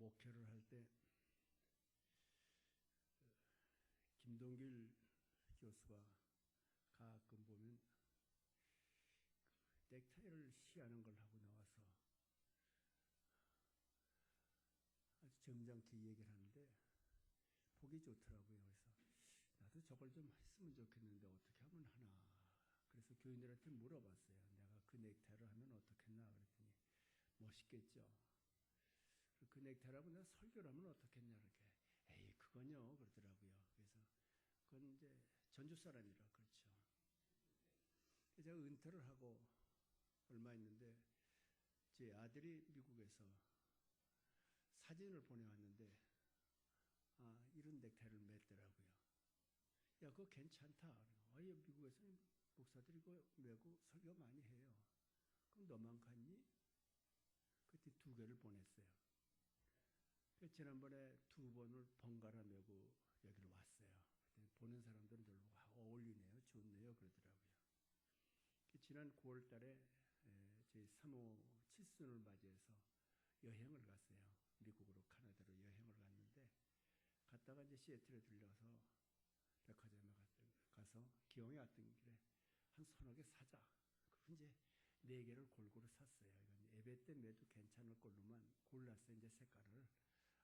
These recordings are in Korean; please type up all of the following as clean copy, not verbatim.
목회를 할 때 김동길 교수가 가끔 보면 넥타이를 시하는 걸 하고 나와서 아주 점잖게 얘기를 하는데 보기 좋더라고요. 그래서 나도 저걸 좀 했으면 좋겠는데 어떻게 하면 하나. 그래서 교인들한테 물어봤어요. 내가 그 넥타이를 하면 어떻겠나 그랬더니 멋있겠죠. 그 넥타이라고 내가 설교를 하면 어떻겠냐 이렇게. 에이 그건요 그러더라고요. 그래서 그건 이제 전주 사람이라 그렇죠. 제가 은퇴를 하고 얼마 있는데 제 아들이 미국에서 사진을 보내왔는데 이런 넥타이를 맸더라고요. 야 그거 괜찮다. 아예 미국에서 목사들이 그거 메고 설교 많이 해요. 그럼 너만 갔니? 그때 2개를 보냈어요. 지난번에 2번을 번갈아 메고 여기로 왔어요. 보는 사람들은 별로 어울리네요. 좋네요. 그러더라고요. 지난 9월 달에 저희 3호 칠순을 맞이해서 여행을 갔어요. 미국으로 카나다로 여행을 갔는데 갔다가 이제 시애틀에 들려서 백화점에 가서 기영에 왔던 길에 한 서너 개 사자. 그 이제 4개를 골고루 샀어요. 이건 예배 때 매도 괜찮을 걸로만 골랐어요. 이제 색깔을.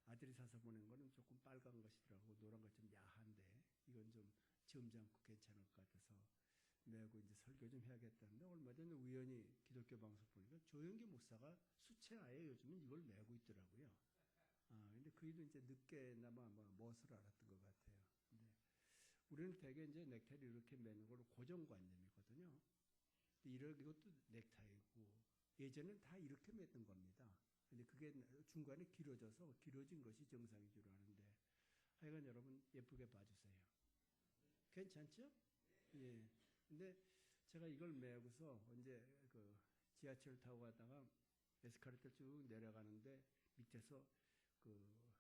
아들이 사서 보낸 거는 조금 빨간 것이더라고. 노란 것 좀 야한데 이건 좀 점잖고 괜찮을 것 같아서 매고 이제 설교 좀 해야겠다는데 얼마 전에 우연히 기독교 방송 보니까 조영기 목사가 수채화에 요즘은 이걸 매고 있더라고요. 근데 그이도 이제 늦게나마 멋을 알았던 것 같아요. 근데 우리는 대개 이제 넥타이를 이렇게 매는 걸로 고정관념이거든요. 이것도 넥타이고 예전엔 다 이렇게 맸던 겁니다. 근데 그게 중간에 길어져서 길어진 것이 정상인 줄 아는데 하여간 여러분 예쁘게 봐주세요. 괜찮죠? 예. 근데 제가 이걸 매고서 언제 그 지하철 타고 가다가 에스카레이터 쭉 내려가는데 밑에서 그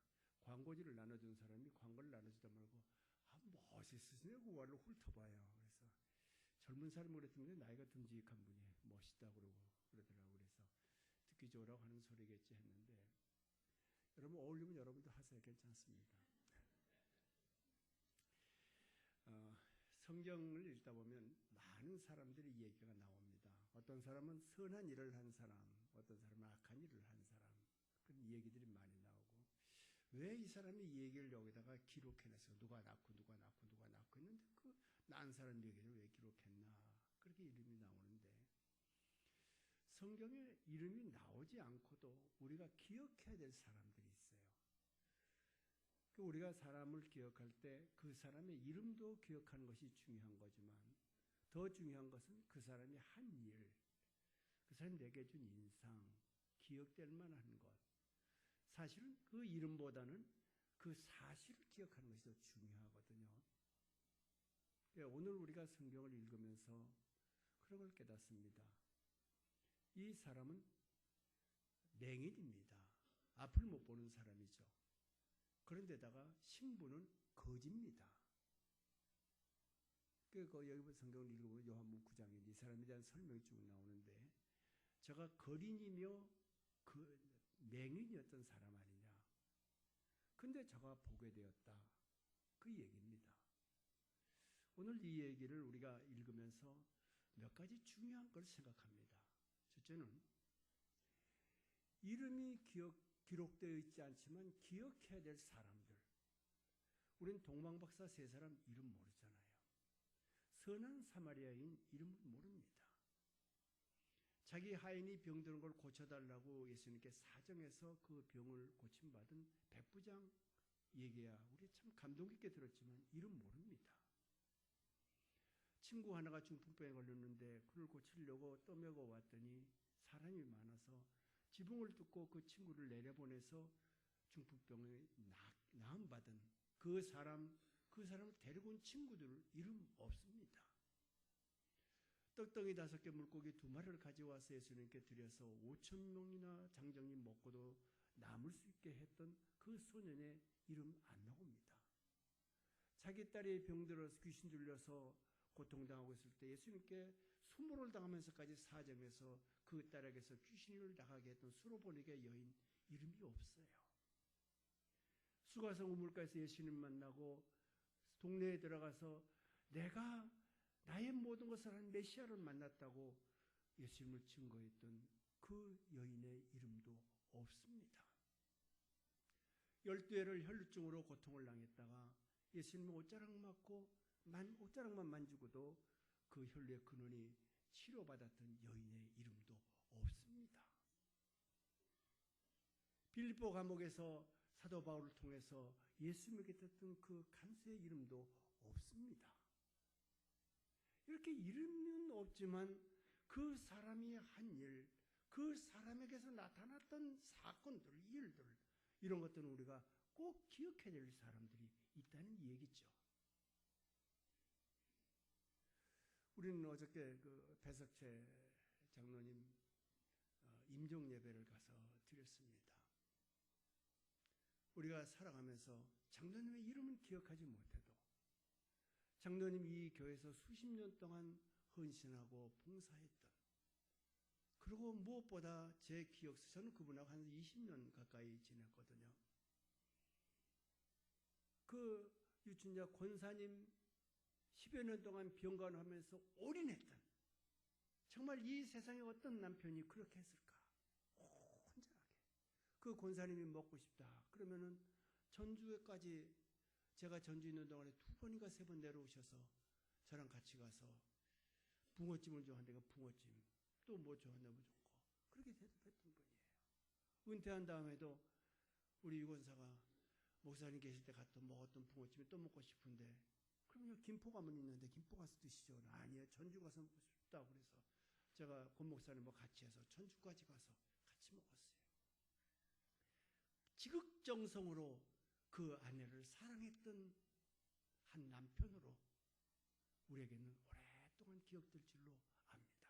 광고지를 나눠준 사람이 광고를 나눠주다 말고 멋있으시네 그 말로 훑어봐요. 그래서 젊은 사람이 그랬더니 나이가 듬직한 분이 멋있다고 그러더라고요. 그래서 듣기 좋으라고 하는 소리겠지 했는데 여러분 어울리면 여러분도 하세요. 괜찮습니다. 성경을 읽다 보면 많은 사람들의 얘기가 나옵니다. 어떤 사람은 선한 일을 한 사람, 어떤 사람은 악한 일을 한 사람 그런 얘기들이 많이 나오고 왜 이 사람이 이 얘기를 여기다가 기록해냈어요? 누가 낳고 했는데 그 낳은 사람 얘기를 왜 기록했나 그렇게 이름이 나오는데 성경에 이름이 나오지 않고도 우리가 기억해야 될 사람들이 있어요. 우리가 사람을 기억할 때 그 사람의 이름도 기억하는 것이 중요한 거지만 더 중요한 것은 그 사람이 한 일, 그 사람이 내게 준 인상, 기억될 만한 것. 사실은 그 이름보다는 그 사실을 기억하는 것이 더 중요하거든요. 오늘 우리가 성경을 읽으면서 그런 걸 깨닫습니다. 이 사람은 맹인입니다. 앞을 못 보는 사람이죠. 그런데다가 신분은 거지입니다. 여기 성경을 읽어보면 요한복음 9장에 이 사람에 대한 설명이 쭉 나오는데 저가 거린이며 그 맹인이었던 사람 아니냐. 근데 저가 보게 되었다. 그 얘기입니다. 오늘 이 얘기를 우리가 읽으면서 몇 가지 중요한 걸 생각합니다. 첫째는 이름이 기록되어 있지 않지만 기억해야 될 사람들. 우린 동방박사 3사람 이름 모르잖아요. 선한 사마리아인 이름을 모릅니다. 자기 하인이 병드는 걸 고쳐달라고 예수님께 사정해서 그 병을 고침받은 백부장 얘기야. 우리 참 감동 깊게 들었지만 이름 모릅니다. 친구 하나가 중풍병에 걸렸는데 그를 고치려고 떠매고 왔더니 사람이 많아서 지붕을 뚫고 그 친구를 내려보내서 중풍병에 나음받은 그 사람을 데리고 온 친구들 이름 없습니다. 떡덩이 5개 물고기 2마리를 가져와서 예수님께 드려서 5,000명이나 장정님 먹고도 남을 수 있게 했던 그 소년의 이름 안 나옵니다. 자기 딸이 병들어서 귀신 들려서 고통당하고 있을 때 예수님께 수모를 당하면서까지 사정해서 그 딸에게서 귀신을 나가게 했던 수로보니게 여인 이름이 없어요. 수가성 우물가에서 예수님 만나고 동네에 들어가서 내가 나의 모든 것을 한 메시아를 만났다고 예수님을 증거했던 그 여인의 이름도 없습니다. 12회를 혈루증으로 고통을 당했다가 예수님이 옷자락만 만지고도 그 혈루의 근원이 치료받았던 여인의 이름도 없습니다. 빌립보 감옥에서 사도 바울을 통해서 예수님에게 듣던 그 간수의 이름도 없습니다. 이렇게 이름은 없지만 그 사람이 한 일, 그 사람에게서 나타났던 사건들, 일들, 이런 것들은 우리가 꼭 기억해야 될 사람들이 있다는 얘기죠. 우리는 어저께 그 배석채 장로님 임종 예배를 가서 드렸습니다. 우리가 살아가면서 장로님의 이름은 기억하지 못해도 장로님 이 교회에서 수십 년 동안 헌신하고 봉사했던, 그리고 무엇보다 제 기억서, 저는 그분하고 한 20년 가까이 지냈거든요. 그 유춘자 권사님 10여 년 동안 병간하면서 올인했던, 정말 이 세상에 어떤 남편이 그렇게 했을까? 혼자하게. 그 권사님이 먹고 싶다 그러면은 전주에까지, 제가 전주 있는 동안에 2번인가 3번 내려오셔서 저랑 같이 가서 붕어찜을 좋아하는데 붕어찜, 또 뭐 좋아한다면 좋고, 그렇게 대접했던 분이에요. 은퇴한 다음에도 우리 유권사가 목사님 계실 때 갔던 먹었던 붕어찜이 또 먹고 싶은데, 그러면 김포 가면 있는데 김포 가서 드시죠. 아니요, 전주 가서 먹고 싶다 그래서 제가 권 목사님과 같이 해서 전주까지 가서 같이 먹었어요. 지극정성으로 그 아내를 사랑했던 한 남편으로 우리에게는 오랫동안 기억될 줄로 압니다.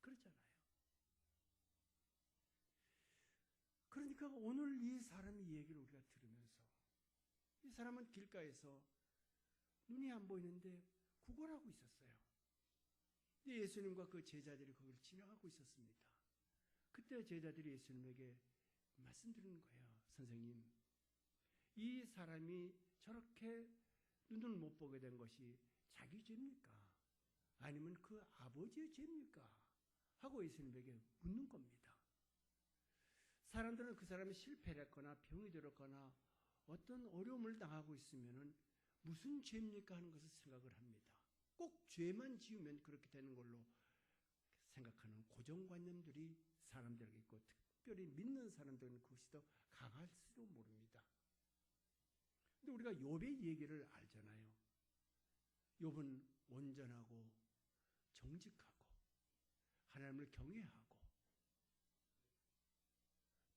그렇잖아요. 그러니까 오늘 이 사람의 얘기를 우리가 들으면서, 이 사람은 길가에서 눈이 안 보이는데 구걸하고 있었어요. 근데 예수님과 그 제자들이 거기를 지나가고 있었습니다. 그때 제자들이 예수님에게 말씀드리는 거예요. 선생님, 이 사람이 저렇게 눈을 못 보게 된 것이 자기 죄입니까? 아니면 그 아버지의 죄입니까? 하고 예수님에게 묻는 겁니다. 사람들은 그 사람이 실패를 했거나 병이 들었거나 어떤 어려움을 당하고 있으면 무슨 죄입니까 하는 것을 생각을 합니다. 꼭 죄만 지으면 그렇게 되는 걸로 생각하는 고정관념들이 사람들에게 있고, 특별히 믿는 사람들은 그것이 더 강할지도 모릅니다. 근데 우리가 욥의 얘기를 알잖아요. 욥은 온전하고 정직하고 하나님을 경외하고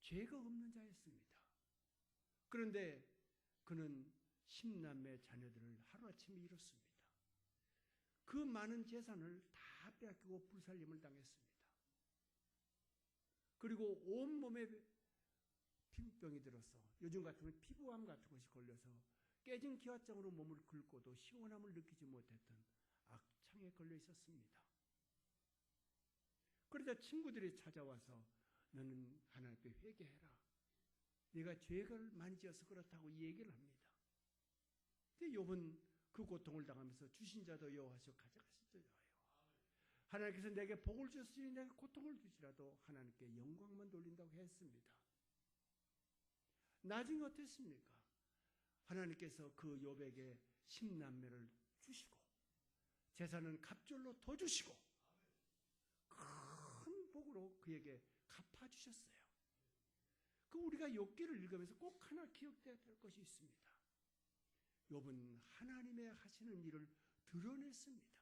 죄가 없는 자였습니다. 그런데 그는 10남매 자녀들을 하루아침에 잃었습니다. 그 많은 재산을 다 빼앗기고 불살림을 당했습니다. 그리고 온몸에 피부병이 들어서, 요즘 같으면 피부암 같은 것이 걸려서 깨진 기와장으로 몸을 긁고도 시원함을 느끼지 못했던 악창에 걸려 있었습니다. 그러자 친구들이 찾아와서 너는 하나님께 회개해라, 네가 죄를 많이 지어서 그렇다고 이 얘기를 합니다. 근데 욥은 그 고통을 당하면서 주신 자도 여호와시오 가져가시죠. 하나님께서 내게 복을 주시니 내가 고통을 주시라도 하나님께 영광만 돌린다고 했습니다. 나중에 어땠습니까? 하나님께서 그 욥에게 10남매를 주시고 재산은 갑절로 더 주시고 큰 복으로 그에게 갚아주셨어요. 그 우리가 욥기를 읽으면서 꼭 하나 기억해야 될 것이 있습니다. 욥은 하나님의 하시는 일을 드러냈습니다.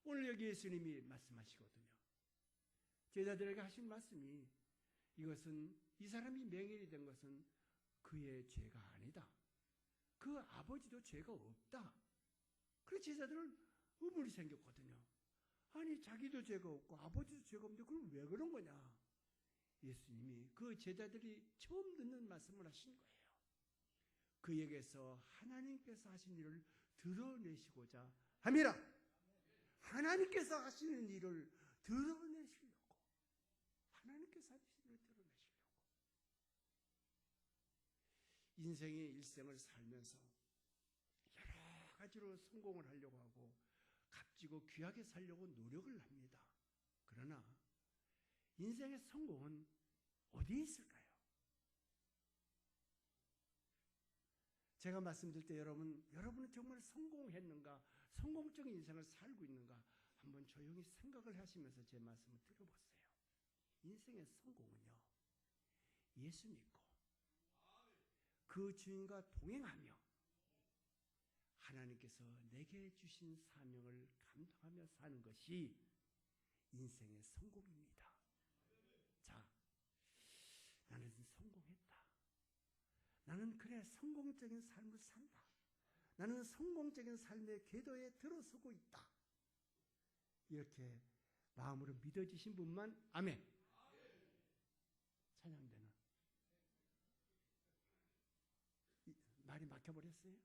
오늘 여기 예수님이 말씀하시거든요. 제자들에게 하신 말씀이, 이것은 이 사람이 맹인이 된 것은 그의 죄가 아니다. 그 아버지도 죄가 없다. 그래서 제자들은 의문이 생겼거든요. 아니 자기도 죄가 없고 아버지도 죄가 없는데 그럼 왜 그런 거냐? 예수님이 그 제자들이 처음 듣는 말씀을 하신 거예요. 그에게서 하나님께서 하신 일을 드러내시고자 함이라. 하나님께서 하시는 일을 드러내시려고, 하나님께서 하시는 일을 드러내시려고. 인생의 일생을 살면서 여러 가지로 성공을 하려고 하고 값지고 귀하게 살려고 노력을 합니다. 그러나 인생의 성공은 어디에 있을까요? 제가 말씀드릴 때 여러분은 정말 성공했는가, 성공적인 인생을 살고 있는가 한번 조용히 생각을 하시면서 제 말씀을 들어보세요. 인생의 성공은요, 예수 믿고 그 주인과 동행하며 하나님께서 내게 주신 사명을 감당하며 사는 것이 인생의 성공입니다. 자, 나는 성공했다. 나는 그래 성공적인 삶을 산다. 나는 성공적인 삶의 궤도에 들어서고 있다. 이렇게 마음으로 믿어지신 분만 아멘. 찬양대는 말이 막혀버렸어요?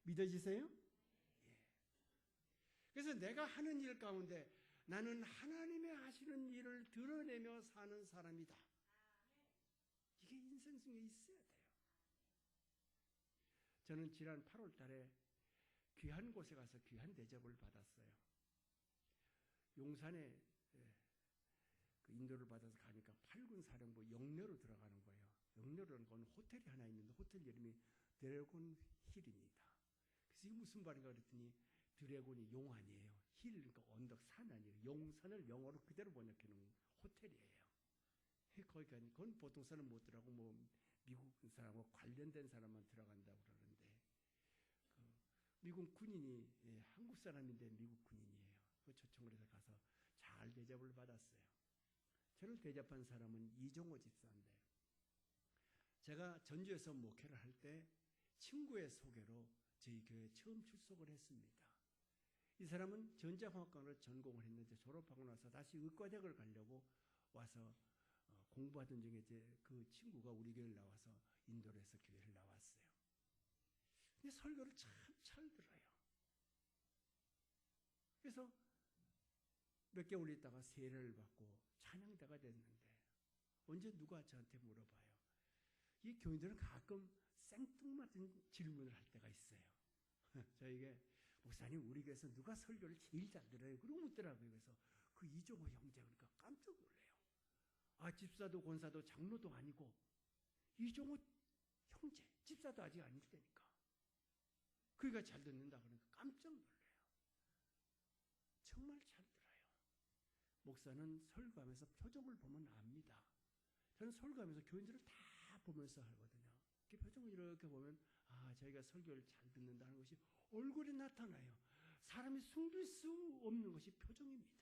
믿어지세요? 예. 그래서 내가 하는 일 가운데 나는 하나님의 하시는 일을 드러내며 사는 사람이다. 이게 인생 중에 있어야 돼요. 저는 지난 8월 달에 귀한 곳에 가서 귀한 대접을 받았어요. 용산에 그 인도를 받아서 가니까 8군 사령부 영내로 들어가는 거예요. 영내로는 건 호텔이 하나 있는데 호텔 이름이 드래곤 힐입니다. 그래서 이게 무슨 말인가 그랬더니 드래곤이 용 아니에요. 힐, 그러니까 언덕, 산 아니에요. 용산을 영어로 그대로 번역해놓은 호텔이에요. 거기 가니 그건 보통 사람 못 들어가고 뭐 미국 사람하고 관련된 사람만 들어간다고 그러는데 그 미국 군인이 한국 사람인데 미국 군인이에요. 그 초청을 해서 가서 잘 대접을 받았어요. 저를 대접한 사람은 이종호 집사인데 제가 전주에서 목회를 할 때 친구의 소개로 저희 교회에 처음 출석을 했습니다. 이 사람은 전자공학과를 전공을 했는데 졸업하고 나서 다시 의과대학을 가려고 와서 공부하던 중에 이제 그 친구가 우리 교회를 나와서 인도를 해서 교회를 나왔어요. 근데 설교를 참 잘 들어요. 그래서 몇 개월 있다가 세례를 받고 찬양대가 됐는데 언제 누가 저한테 물어봐요. 이 교인들은 가끔 생뚱맞은 질문을 할 때가 있어요. 저에게 목사님 우리 교회에서 누가 설교를 제일 잘 들어요? 그러고 묻더라고요. 그래서 그 이종호 형제 그러니까 깜짝 놀래요. 아, 집사도 권사도 장로도 아니고 이종호 형제, 집사도 아직 아닐 때니까. 그가 잘 듣는다 그러니까 깜짝 놀래요. 정말 잘 들어요. 목사는 설교하면서 표정을 보면 압니다. 저는 설교하면서 교인들을 다 보면서 하거든요. 그 표정을 이렇게 보면 아, 저희가 설교를 잘 듣는다는 것이 얼굴에 나타나요. 사람이 숨길 수 없는 것이 표정입니다.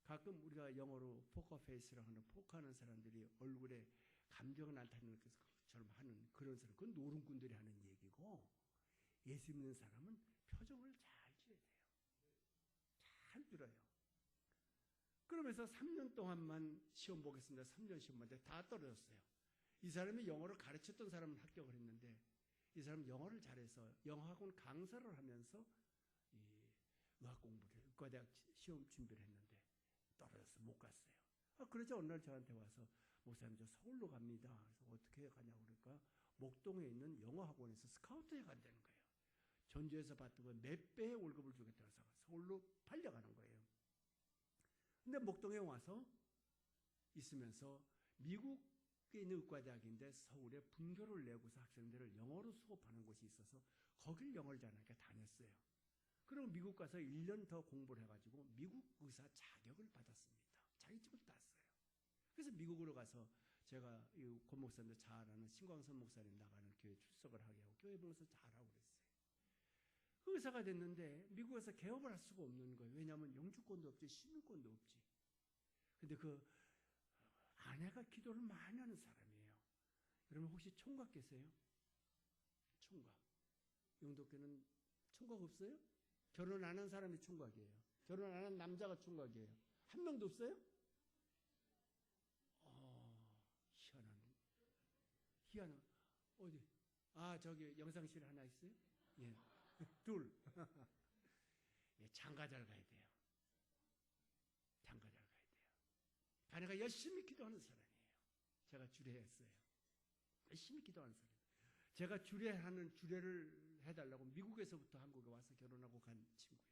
가끔 우리가 영어로 포커페이스라고 하는 포커하는 사람들이 얼굴에 감정을 나타내는 것처럼 하는 그런 사람, 그건 노름꾼들이 하는 얘기고 예수 믿는 사람은 표정을 잘 지어야 돼요. 잘 들어요. 그러면서 3년 동안만 시험 보겠습니다. 3년 시험만 다 떨어졌어요. 이 사람이 영어를 가르쳤던 사람은 합격을 했는데 이 사람은 영어를 잘해서 영어학원 강사를 하면서 이 의학 공부를 의과대학 시험 준비를 했는데 떨어져서 못 갔어요. 그러자 어느 날 저한테 와서 목사님 저 서울로 갑니다. 그래서 어떻게 가냐고 그러니까 목동에 있는 영어학원에서 스카우트에 간다는 거예요. 전주에서 받던 거 몇 배의 월급을 주겠다고 해서 서울로 팔려가는 거예요. 근데 목동에 와서 있으면서 미국에 있는 의과대학인데 서울에 분교를 내고서 학생들을 영어로 수업하는 곳이 있어서 거길 영어를 잘하니까 다녔어요. 그리고 미국 가서 1년 더 공부를 해가지고 미국 의사 자격을 받았습니다. 자격증을 땄어요. 그래서 미국으로 가서 제가 이 권 목사님도 잘 아는 신광선 목사님 나가는 교회 출석을 하게 하고 교회 보면서 잘하고 그랬어요. 그 의사가 됐는데 미국에서 개업을 할 수가 없는 거예요. 왜냐하면 영주권도 없지 시민권도 없지. 근데 그 아내가 기도를 많이 하는 사람이에요. 여러분 혹시 총각 계세요? 총각. 영도교는 총각 없어요? 결혼 안 한 사람이 총각이에요. 결혼 안 한 남자가 총각이에요. 한 명도 없어요? 희한한. 어디? 아, 저기 영상실 하나 있어요? 예. 둘. 예, 장가잘 가야 돼요. 장가잘 가야 돼요. 아내가 열심히 기도하는 사람이에요. 제가 주례했어요. 열심히 기도하는 사람. 제가 주례를 해달라고 미국에서부터 한국에 와서 결혼하고 간 친구예요.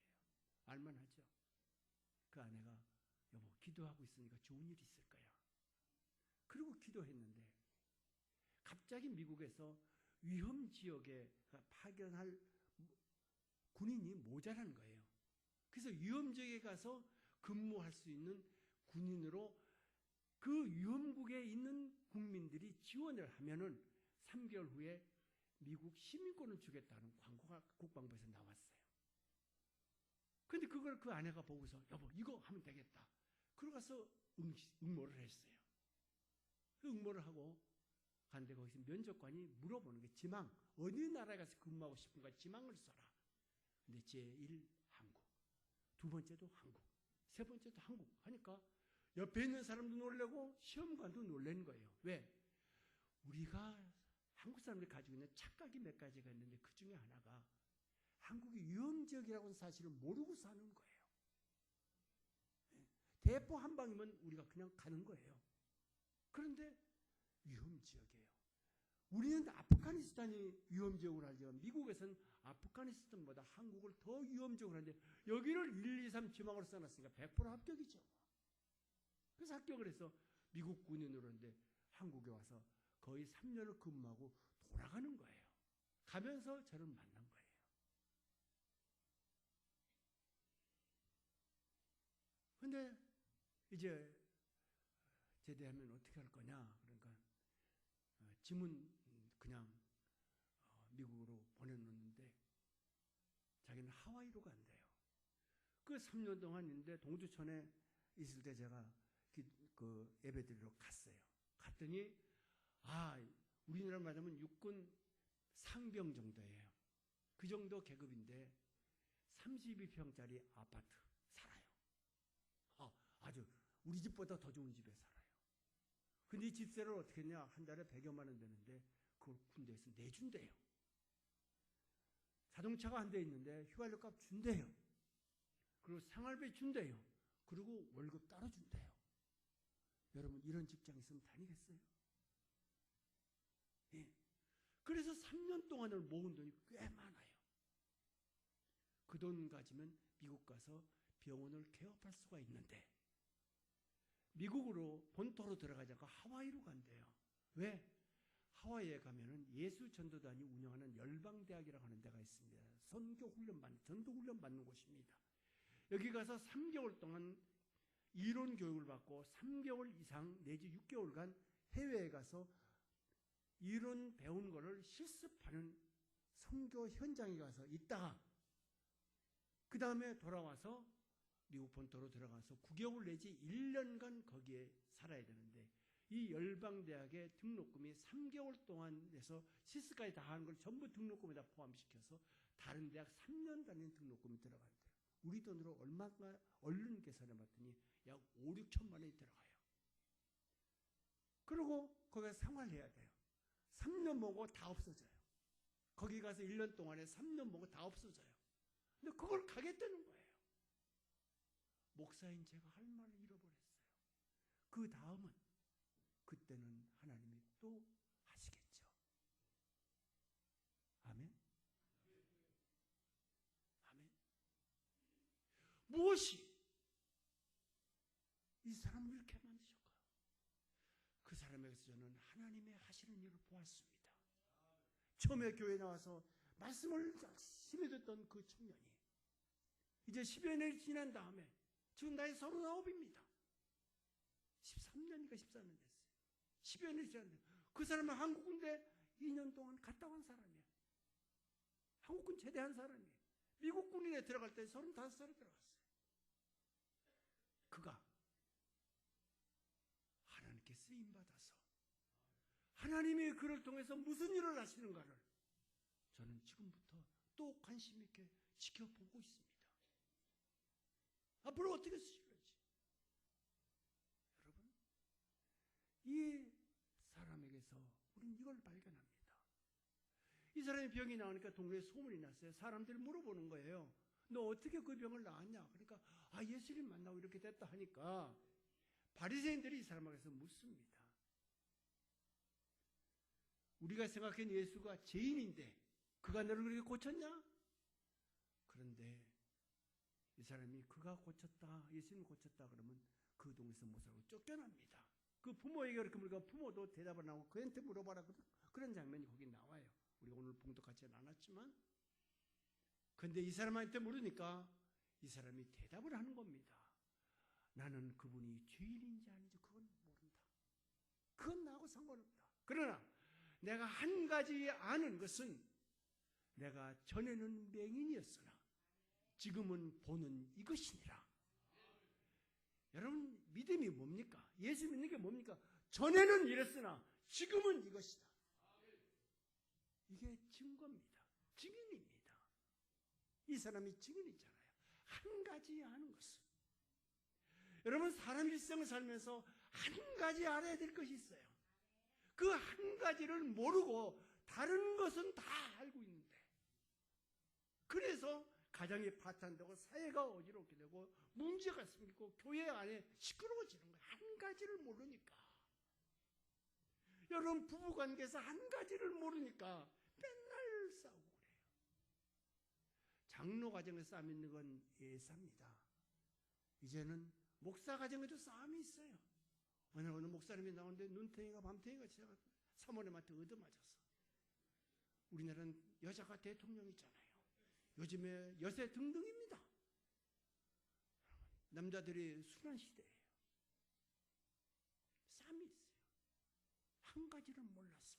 알만하죠? 그 아내가 여보 기도하고 있으니까 좋은 일이 있을 거야. 그리고 기도했는데 갑자기 미국에서 위험 지역에 파견할 군인이 모자란 거예요. 그래서 위험 지역에 가서 근무할 수 있는 군인으로 그 위험국에 있는 국민들이 지원을 하면은 3개월 후에 미국 시민권을 주겠다는 광고가 국방부에서 나왔어요. 근데 그걸 그 아내가 보고서 여보 이거 하면 되겠다. 그러고서 응모를 했어요. 그 응모를 하고 간데 거기서 면접관이 물어보는 게 지망 어느 나라에 가서 근무하고 싶은가 지망을 써라. 근데 제1 한국, 두 번째도 한국, 세 번째도 한국 하니까 옆에 있는 사람도 놀래고 시험관도 놀라는 거예요. 왜? 우리가 한국 사람들이 가지고 있는 착각이 몇 가지가 있는데 그 중에 하나가 한국이 위험지역이라는 사실을 모르고 사는 거예요. 대포 한 방이면 우리가 그냥 가는 거예요. 그런데 위험지역이에요. 우리는 아프가니스탄이 위험지역으로 하지만 미국에서는 아프가니스탄보다 한국을 더 위험지역으로 하는데 여기를 1, 2, 3 지망으로 써놨으니까 100% 합격이죠. 그래서 합격을 해서 미국 군인으로 하는데 한국에 와서 거의 3년을 근무하고 돌아가는 거예요. 가면서 저를 만난 거예요. 근데 이제 제대하면 어떻게 할 거냐? 그러니까 짐은 그냥 미국으로 보내놓는데 자기는 하와이로 간대요. 그 3년 동안 있는데 동두천에 있을 때 제가 그 예배드리러 갔어요. 갔더니 우리나라 말하면 육군 상병 정도예요. 그 정도 계급인데 32평짜리 아파트 살아요. 아주 우리 집보다 더 좋은 집에 살아요. 근데 이 집세를 어떻게 했냐? 한 달에 100여만 원 되는데 그걸 군대에서 내준대요. 자동차가 한 대 있는데 휘발유값 준대요. 그리고 생활비 준대요. 그리고 월급 따로 준대요. 여러분 이런 직장 있으면 다니겠어요? 예. 그래서 3년 동안을 모은 돈이 꽤 많아요. 그 돈 가지면 미국 가서 병원을 개업할 수가 있는데 미국으로 본토로 들어가지 않고 하와이로 간대요. 왜? 하와이에 가면은 예수 전도단이 운영하는 열방대학이라고 하는 데가 있습니다. 전도훈련 받는 곳입니다. 여기 가서 3개월 동안 이론 교육을 받고 3개월 이상 내지 6개월간 해외에 가서 이론 배운 거를 실습하는 선교 현장에 가서 있다가 그 다음에 돌아와서 미국 본토로 들어가서 9개월 내지 1년간 거기에 살아야 되는데 이 열방대학의 등록금이 3개월 동안 해서 실습까지 다 하는 걸 전부 등록금에다 포함시켜서 다른 대학 3년 다니는 등록금이 들어간대요. 우리 돈으로 얼마가 얼른 계산해 봤더니 약 5, 6천만 원이 들어가요. 그리고 거기서 생활해야 돼요. 3년 먹고 다 없어져요. 거기 가서 1년 동안에 3년 먹고 다 없어져요. 근데 그걸 가겠다는 거예요. 목사인 제가 할 말을 잃어버렸어요. 그 다음은 그때는 하나님이 또 하시겠죠. 아멘. 아멘. 무엇이 이 사람을 이렇게 만드셨을까요? 그 사람에게서 저는 하나님의 하시는 일을 보았습니다. 처음에 교회에 나와서 말씀을 열심히 듣던 그 청년이 이제 10여 년이 지난 다음에 지금 나이 39입니다. 13년인가 14년 됐어요. 10여 년이 지났는데 그 사람은 한국군대 2년 동안 갔다 온 사람이에요. 한국군 제대한 사람이에요. 미국 군인에 들어갈 때 35살에 들어갔어요. 그가 하나님께 쓰임받아서 하나님이 그를 통해서 무슨 일을 하시는가를 저는 지금부터 또 관심 있게 지켜보고 있습니다. 앞으로 어떻게 쓰실지. 여러분, 이 사람에게서 우리는 이걸 발견합니다. 이 사람이 병이 나오니까 동네에 소문이 났어요. 사람들이 물어보는 거예요. 너 어떻게 그 병을 나았냐? 그러니까 예수님 만나고 이렇게 됐다 하니까 바리새인들이 이 사람에게서 묻습니다. 우리가 생각한 예수가 죄인인데 그가 너를 그렇게 고쳤냐? 그런데 이 사람이 그가 고쳤다, 예수님이 고쳤다 그러면 그 동네에서 못 살고 쫓겨납니다. 그 부모에게 그렇게 물으니까 부모도 대답을 안 하고 그한테 물어봐라, 그런 장면이 거기 나와요. 우리가 오늘 봉독하지는 않았지만, 그런데 이 사람한테 물으니까 이 사람이 대답을 하는 겁니다. 나는 그분이 죄인인지 아닌지 그건 모른다. 그건 나하고 상관없다. 그러나 내가 한 가지 아는 것은 내가 전에는 맹인이었으나 지금은 보는 이것이니라. 여러분, 믿음이 뭡니까? 예수 믿는 게 뭡니까? 전에는 이랬으나 지금은 이것이다. 이게 증거입니다. 증인입니다. 이 사람이 증인이잖아요. 한 가지 아는 것은. 여러분, 사람 일생을 살면서 한 가지 알아야 될 것이 있어요. 그 한 가지를 모르고 다른 것은 다 알고 있는데, 그래서 가정이 파탄되고 사회가 어지럽게 되고 문제가 생기고 교회 안에 시끄러워지는 거예요. 한 가지를 모르니까. 여러분, 부부관계에서 한 가지를 모르니까 맨날 싸우고 그래요. 장로 가정에서 싸움이 있는 건 예사입니다. 이제는 목사 가정에도 싸움이 있어요. 어느 목사님이 나오는데 눈탱이가 밤탱이가 지나가 사모님한테 얻어맞았어. 우리나라는 여자가 대통령이잖아요. 요즘에 여세 등등입니다. 남자들이 순환 시대예요. 싸움이 있어요. 한 가지를 몰랐어.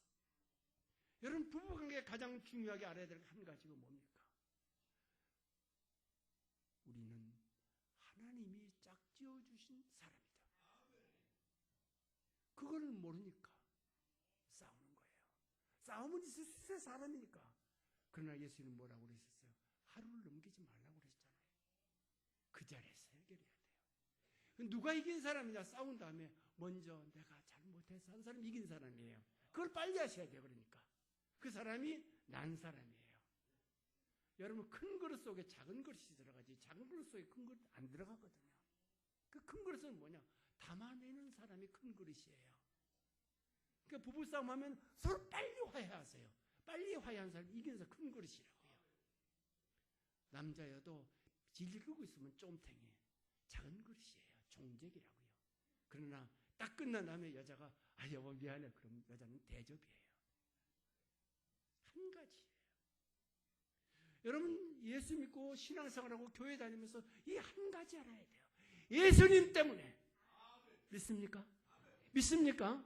여러분, 부부관계 가장 중요하게 알아야 될 한 가지가 뭡니까? 우리는 하나님이 짝지어 주신 사람이다. 그걸 모르니까 싸우는 거예요. 싸움은 있을 수 있어요. 사람이니까. 그러나 예수님은 뭐라고 그러셨어요? 하루를 넘기지 말라고 그랬잖아요. 그 자리에서 해결해야 돼요. 누가 이긴 사람이냐? 싸운 다음에 먼저 내가 잘못해서 한 사람이 이긴 사람이에요. 그걸 빨리 하셔야 돼요. 그러니까 그 사람이 난 사람이에요. 여러분, 큰 그릇 속에 작은 그릇이 들어가지 작은 그릇 속에 큰 그릇 안 들어가거든요. 그 큰 그릇은 뭐냐? 담아내는 사람이 큰 그릇이에요. 그러니까 부부싸움 하면 서로 빨리 화해하세요. 빨리 화해한 사람이 이겨서 큰 그릇이라고요. 남자여도 질질 끌고 있으면 쫌탱이, 작은 그릇이에요. 종적이라고요. 그러나 딱 끝난 다음에 여자가 여보 미안해. 그럼 여자는 대접이에요. 한 가지예요. 여러분, 예수 믿고 신앙생활하고 교회 다니면서 이 한 가지 알아야 돼요. 예수님 때문에. 믿습니까? 믿습니까?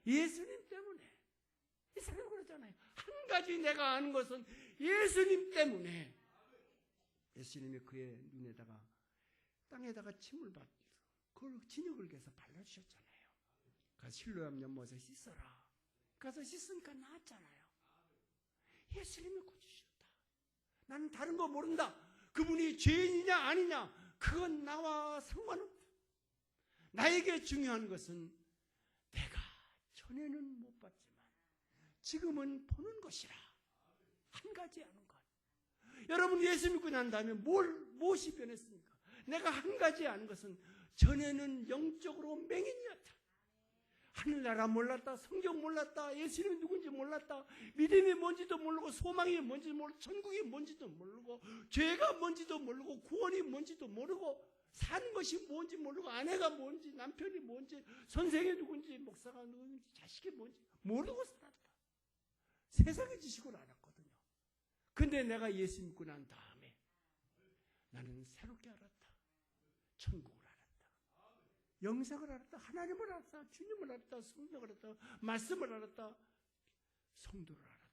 예수님 때문에. 이 사람이 그러잖아요. 한 가지 내가 아는 것은 예수님 때문에. 예수님이 그의 눈에다가 땅에다가 침을 받고 그걸 진흙을 개서 발라주셨잖아요. 가서 실로암 연못에 씻어라. 가서 씻으니까 나았잖아요. 예수님이 고치셨다. 나는 다른 거 모른다. 그분이 죄인이냐 아니냐 그건 나와 상관없다. 나에게 중요한 것은 내가 전에는 못 봤지만 지금은 보는 것이라. 한 가지 아는 것. 여러분, 예수 믿고 난 다음에 무엇이 변했습니까? 내가 한 가지 아는 것은 전에는 영적으로 맹인이었다. 하늘나라 몰랐다. 성경 몰랐다. 예수님이 누군지 몰랐다. 믿음이 뭔지도 모르고 소망이 뭔지도 모르고 천국이 뭔지도 모르고 죄가 뭔지도 모르고 구원이 뭔지도 모르고 사는 것이 뭔지 모르고 아내가 뭔지 남편이 뭔지 선생이 누군지 목사가 누군지 자식이 뭔지 모르고 살았다. 세상의 지식을 알았거든요. 근데 내가 예수 믿고 난 다음에 나는 새롭게 알았다. 천국을 알았다. 영생을 알았다. 하나님을 알았다. 주님을 알았다. 성령을 알았다. 말씀을 알았다. 성도를 알았다.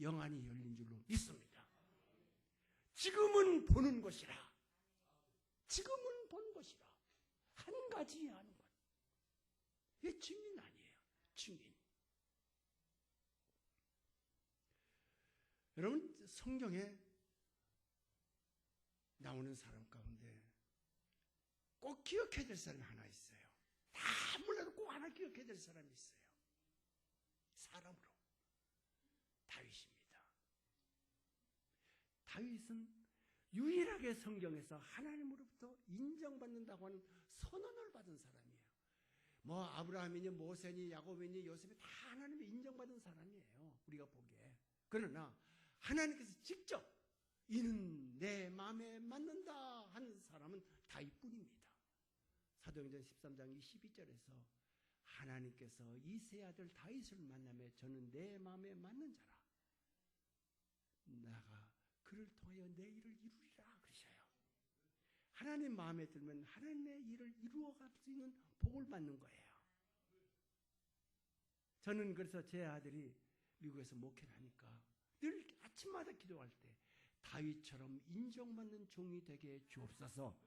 영안이 열린 줄로 믿습니다. 지금은 보는 것이라. 지금은 보는 것이라. 한 가지 아는 것. 이게 증인 아니에요. 증인. 여러분, 성경에 나오는 사람 가운데 꼭 기억해야 될 사람이 하나 있어요. 다 몰라도 꼭 하나 기억해야 될 사람이 있어요. 사람으로. 다윗입니다. 다윗은 유일하게 성경에서 하나님으로부터 인정받는다고 하는 선언을 받은 사람이에요. 뭐 아브라함이니 모세니 야곱이니 요셉이 다 하나님의 인정받은 사람이에요. 우리가 보기에. 그러나 하나님께서 직접 이는 내 마음에 맞는다 하는 사람은 다윗뿐입니다. 사도행전 13장 22절에서 하나님께서 이새의 아들 다윗을 만나며 저는 내 마음에 맞는 자라. 나가 그를 통하여 내 일을 이루리라 그러셔요. 하나님 마음에 들면 하나님의 일을 이루어갈 수 있는 복을 받는 거예요. 저는 그래서 제 아들이 미국에서 목회를 하니까 늘 아침마다 기도할 때 다윗처럼 인정받는 종이 되게 주옵소서.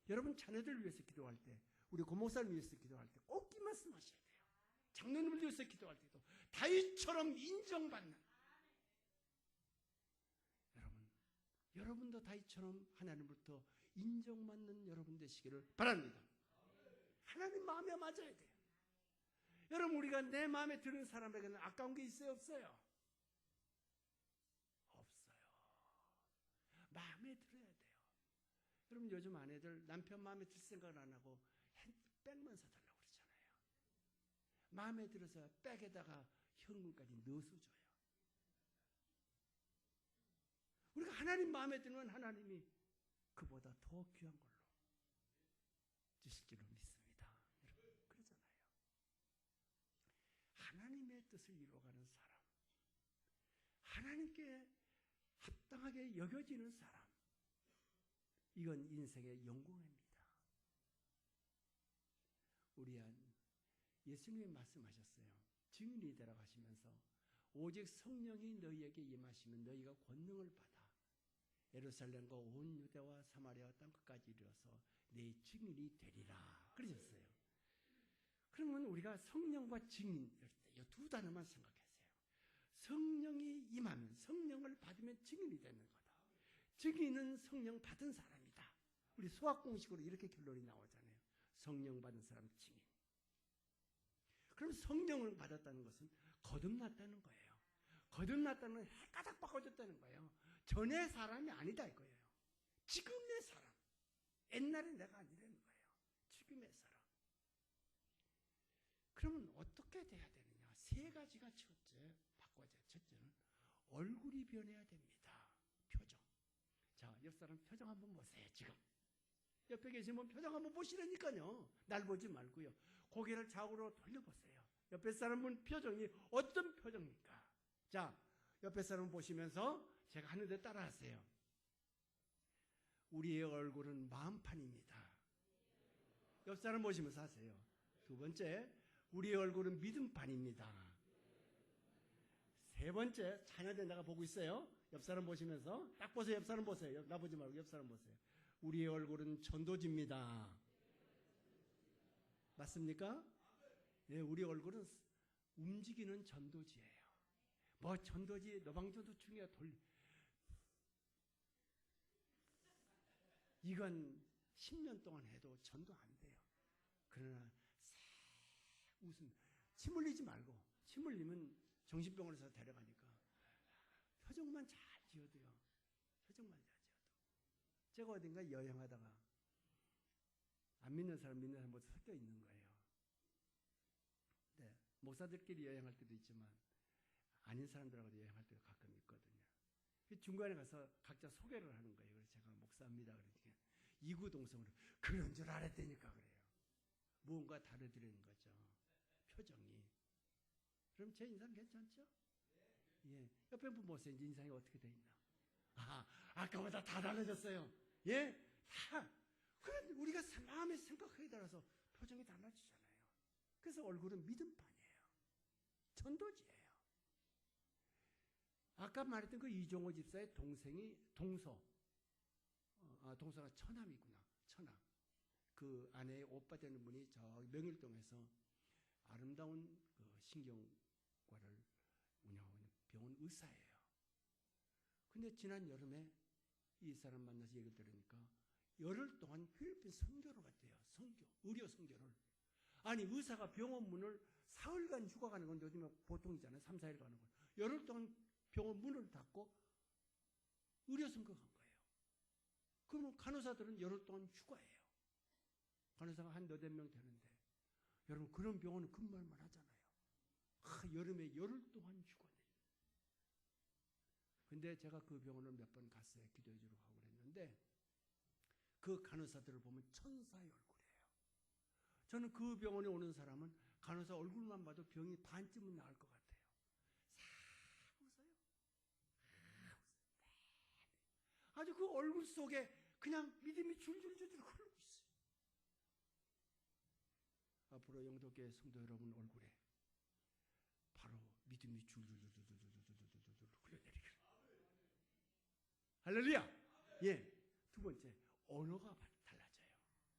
여러분 자녀들을 위해서 기도할 때, 우리 고목사를 위해서 기도할 때 꼭 이 말씀하셔야 돼요. 장로님을 위해서 기도할 때도 다윗처럼 인정받는, 여러분도 다윗처럼 하나님으로부터 인정받는 여러분 되시기를 바랍니다. 하나님 마음에 맞아야 돼요. 여러분, 우리가 내 마음에 드는 사람에게는 아까운 게 있어요, 없어요? 없어요. 마음에 들어야 돼요. 여러분, 요즘 아내들 남편 마음에 들 생각을 안 하고 백만 사달라고 그러잖아요. 마음에 들어서 백에다가 현금까지 넣어서 줘요. 우리가 하나님 마음에 들면 하나님이 그보다 더 귀한 걸로 주실 줄로 믿습니다. 여러분, 그러잖아요. 하나님의 뜻을 이루어가는 사람, 하나님께 합당하게 여겨지는 사람, 이건 인생의 영광입니다. 우리 안 예수님이 말씀하셨어요. 증인이 되라고 하시면서 오직 성령이 너희에게 임하시면 너희가 권능을 받아 예루살렘과 온 유대와 사마리아 땅 끝까지 이르러서 내 증인이 되리라 그러셨어요. 그러면 우리가 성령과 증인 이 두 단어만 생각하세요. 성령이 임하면, 성령을 받으면 증인이 되는 거다. 증인은 성령 받은 사람이다. 우리 수학 공식으로 이렇게 결론이 나오잖아요. 성령 받은 사람 증인. 그럼 성령을 받았다는 것은 거듭났다는 거예요. 거듭났다는 건 해가닥 바꿔줬다는 거예요. 전의 사람이 아니다 이거예요. 지금의 사람. 옛날에 내가 아니라는 거예요. 지금의 사람. 그러면 어떻게 돼야 되느냐? 세 가지가 첫째, 바꿔야 돼요. 첫째는 얼굴이 변해야 됩니다. 표정. 자, 옆 사람 표정 한번 보세요. 지금. 옆에 계시면 표정 한번 보시라니까요. 날 보지 말고요. 고개를 좌우로 돌려보세요. 옆에 사람은 표정이 어떤 표정입니까? 자, 옆에 사람 보시면서 제가 하는데 따라하세요. 우리의 얼굴은 마음판입니다. 옆 사람 보시면서 하세요. 두 번째, 우리의 얼굴은 믿음판입니다. 세 번째, 자녀들 내가 보고 있어요. 옆 사람 보시면서 딱 보세요. 옆 사람 보세요. 나 보지 말고 옆 사람 보세요. 우리의 얼굴은 전도지입니다. 맞습니까? 네, 우리 얼굴은 움직이는 전도지예요. 뭐 전도지, 노방전도 중에 이건 10년 동안 해도 전도 안 돼요. 그러나 웃음, 침 흘리지 말고, 침 흘리면 정신병원에서 데려가니까 표정만 잘 지어도요. 표정만 잘 지어도. 제가 어딘가 여행하다가 안 믿는 사람 믿는 사람 모두 섞여 있는 거예요. 네, 목사들끼리 여행할 때도 있지만 아닌 사람들하고도 여행할 때도 가끔 있거든요. 중간에 가서 각자 소개를 하는 거예요. 그래서 제가 목사입니다. 그러니까 이구동성으로 그런 줄 알았다니까 그래요. 무언가 다르더라는 거죠. 표정이. 그럼 제 인상 괜찮죠? 예. 옆에 분 보세요. 이제 인상이 어떻게 돼 있나? 아까보다 다 달라졌어요. 예? 다. 그럼 우리가 마음의 생각하기에 따라서 표정이 달라지잖아요. 그래서 얼굴은 믿음판이에요. 전도지예요. 아까 말했던 그 이종호 집사의 동생이 동서가 처남이구나. 처남. 그 아내의 오빠 되는 분이 저 명일동에서 아름다운 그 신경과를 운영하고 있는 병원 의사예요. 근데 지난 여름에 이 사람 만나서 얘기를 들으니까 열흘 동안 필리핀 선교를 갔대요. 의료 선교를. 아니, 의사가 병원 문을 사흘간 휴가 가는 건 요즘에 보통이잖아요. 3, 4일 가는 건. 열흘 동안 병원 문을 닫고 의료 선교 간 거예요. 그러면 간호사들은 열흘 동안 휴가예요. 간호사가 한 너댓 명 되는데 여러분 그런 병원은 근무할만 하잖아요. 여름에 열흘 동안 죽어내요. 근데 제가 그 병원을 몇 번 갔어요. 기도해 주러 가고 그랬는데 그 간호사들을 보면 천사의 얼굴이에요. 저는 그 병원에 오는 사람은 간호사 얼굴만 봐도 병이 반쯤은 나을 것 같아요. 싹 웃어요. 아주 그 얼굴 속에 그냥 믿음이 줄줄줄줄 흐르고 있어요. 앞으로 영도교회 성도 여러분 얼굴에 바로 믿음이 줄줄줄줄줄줄줄줄줄 흘러내리기를. 할렐루야. 예. 두 번째, 언어가 달라져요.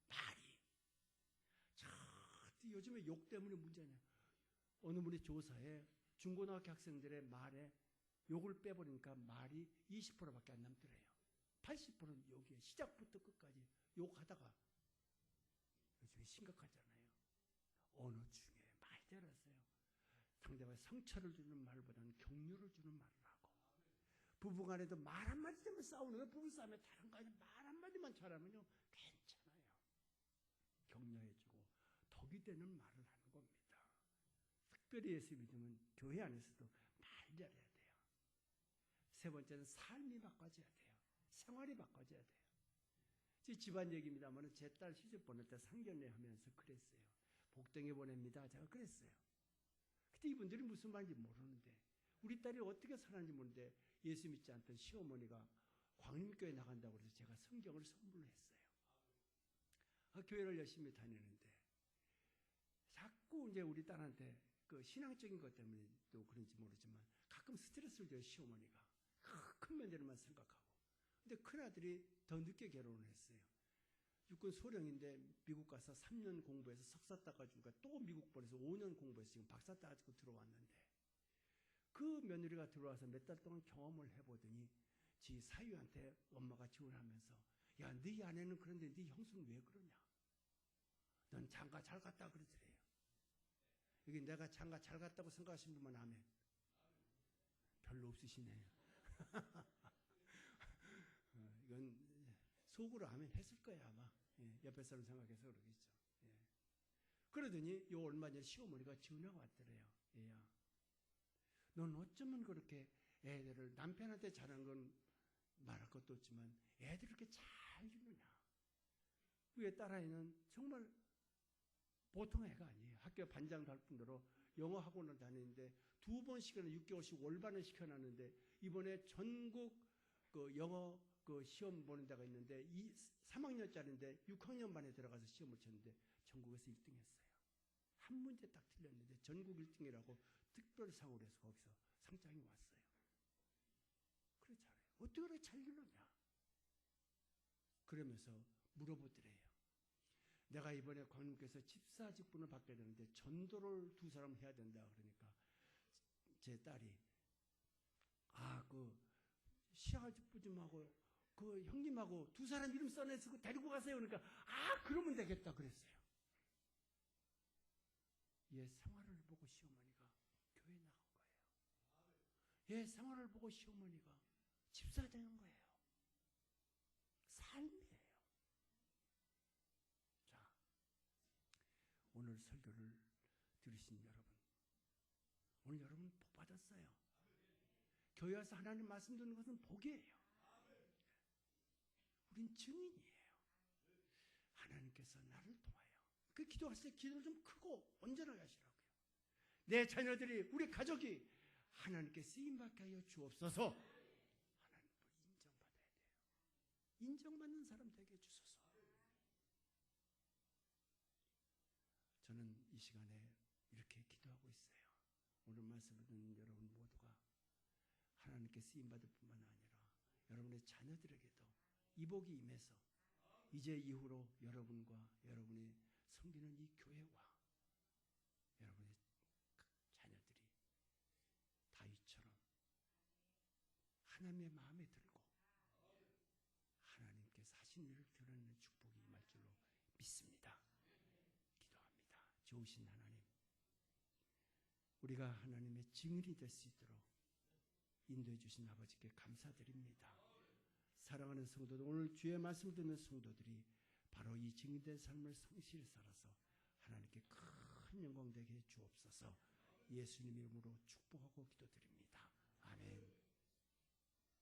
말이. 요즘에 욕 때문에 문제냐. 어느 분이 조사에 중고등학교 학생들의 말에 욕을 빼버리니까 말이 20%밖에 안 남더래요. 80%는 욕이에요. 시작부터 끝까지 욕하다가 요즘에 심각하잖아요. 언어 중에 많이 잘했어요. 상대방에 상처를 주는 말보다는 격려를 주는 말을 하고, 부부간에도 말 한마디 때문에 싸우는 거예요. 부부싸움에 다른 거 아니라 말 한마디만 잘하면요 괜찮아요. 격려해주고 덕이 되는 말을 하는 겁니다. 특별히 예수 믿으면 교회 안에서도 말 잘해야 돼요. 세 번째는 삶이 바꿔져야 돼요. 생활이 바꿔져야 돼요. 제 집안 얘기입니다만 제 딸 시집 보낼 때 상견례 하면서 그랬어요. 복덩이 보냅니다. 제가 그랬어요. 그때 이분들이 무슨 말인지 모르는데, 우리 딸이 어떻게 살았는지 모르는데 예수 믿지 않던 시어머니가 광림교회 나간다고 해서 제가 성경을 선물로 했어요. 교회를 열심히 다니는데 자꾸 이제 우리 딸한테 그 신앙적인 것 때문에 또 그런지 모르지만 가끔 스트레스를 줘요. 시어머니가 큰 문제를만 생각하고. 근데 큰아들이 더 늦게 결혼을 했어요. 육군 소령인데 미국 가서 3년 공부해서 석사 따가지고 또 미국 보내서 5년 공부해서 지금 박사 따가지고 들어왔는데, 그 며느리가 들어와서 몇 달 동안 경험을 해보더니 지 사위한테 엄마가 지원하면서, 야, 네 아내는 그런데 네 형수는 왜 그러냐? 넌 장가 잘 갔다 그러더래요. 여기 내가 장가 잘 갔다고 생각하시는 분만 하면 별로 없으시네요. 이건 속으로 하면 했을 거야 아마. 옆에 사람 생각해서 그러겠죠. 그러더니 요 얼마 전에 시어머니가 전화가 왔더래요. 얘야, 넌 어쩌면 그렇게 애들을, 남편한테 잘한 건 말할 것도 없지만 애들을 이렇게 잘 기르냐. 위에 딸아이는 정말 보통 애가 아니에요. 학교 반장 갈 뿐더러 영어 학원을 다니는데 2번씩이나 6개월씩 월반을 시켜놨는데, 이번에 전국 그 영어 그 시험 보는 데가 있는데 3학년짜리인데 6학년 반에 들어가서 시험을 쳤는데 전국에서 1등 했어요. 한 문제 딱 틀렸는데 전국 1등이라고 특별상을 해서 거기서 상장이 왔어요. 그래 잘해. 어떻게 그렇게 잘 길렀냐? 그러면서 물어보더래요. 내가 이번에 광님께서 집사 직분을 받게 되는데 전도를 2사람 해야 된다 그러니까 제 딸이 그 시아가 직분 좀 하고 그 형님하고 2사람 이름 써내서 데리고 가세요. 그러니까 그러면 되겠다 그랬어요. 얘 생활을 보고 시어머니가 교회 나간 거예요. 얘 생활을 보고 시어머니가 집사 되는 거예요. 삶이에요. 자, 오늘 설교를 들으신 여러분, 오늘 여러분 복 받았어요. 교회 와서 하나님 말씀 듣는 것은 복이에요. 우린 증인이에요. 하나님께서 나를 통하여, 그 기도하실 때 기도를 좀 크고 온전하게 하시라고요. 내 자녀들이, 우리 가족이 하나님께 쓰임받게 하여 주옵소서. 하나님을 인정받아야 돼요. 인정받는 사람 되게 해주소서. 저는 이 시간에 이렇게 기도하고 있어요. 오늘 말씀을 듣는 여러분 모두가 하나님께 쓰임받을 뿐만 아니라 여러분의 자녀들에게도 이복이 임해서 이제 이후로 여러분과 여러분이 섬기는 이 교회와 여러분의 자녀들이 다윗처럼 하나님의 마음에 들고 하나님께서 하신 일을 드러내는 축복이 임할 줄로 믿습니다. 기도합니다. 좋으신 하나님, 우리가 하나님의 증인이 될 수 있도록 인도해 주신 아버지께 감사드립니다. 사랑하는 성도들, 오늘 주의 말씀을 듣는 성도들이 바로 이 증인된 삶을 성실히 살아서 하나님께 큰 영광되게 주옵소서. 예수님 이름으로 축복하고 기도드립니다. 아멘.